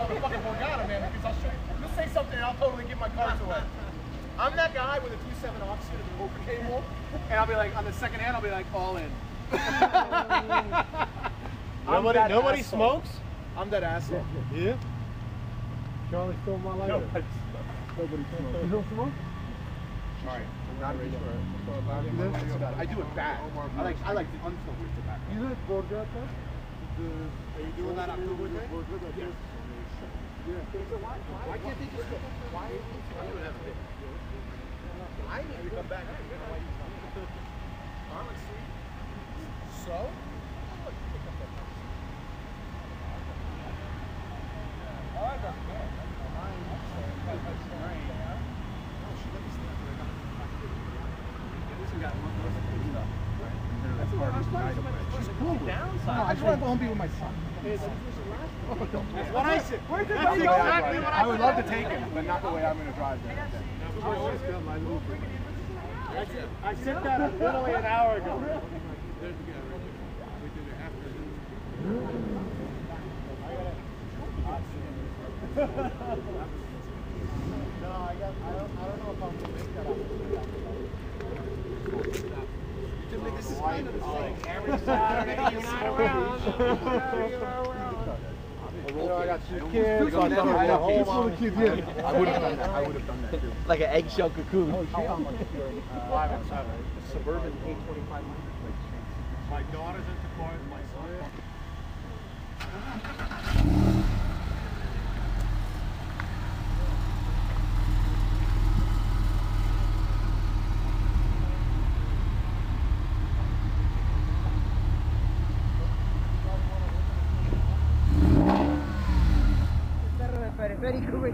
the fucking Borgata, man, because I'll show you. You'll say something and I'll totally give my cards away. I'm that guy with a 2.7 offsuit and a poker cable, and I'll be like, on the second hand, I'll be like, all in. Nobody smokes? I'm that asshole. Yeah? Charlie stole my lighter. Nobody smokes. You don't smoke? Alright, not ready for it. I do it bad. I like the unfiltered tobacco. You like Borgata? Are you doing that October thing? Yes. Yeah. Why can't they just go? Why do it have a bit? I need to come back. Honestly. So? She's cool. I just want to go home and be with my son. That's what I said. I would love to take it, but not the way I'm going to drive there. I said that literally an hour ago. No, I don't know if I'm going to make that up. This is kind of the thing. Every Saturday you're not around. I got two kids. I would have done that. I would have done that too. Like an eggshell cocoon. Oh, shit. How much? 5 and 7. Suburban 825. My daughter's into cars, my son. Periférico, güey.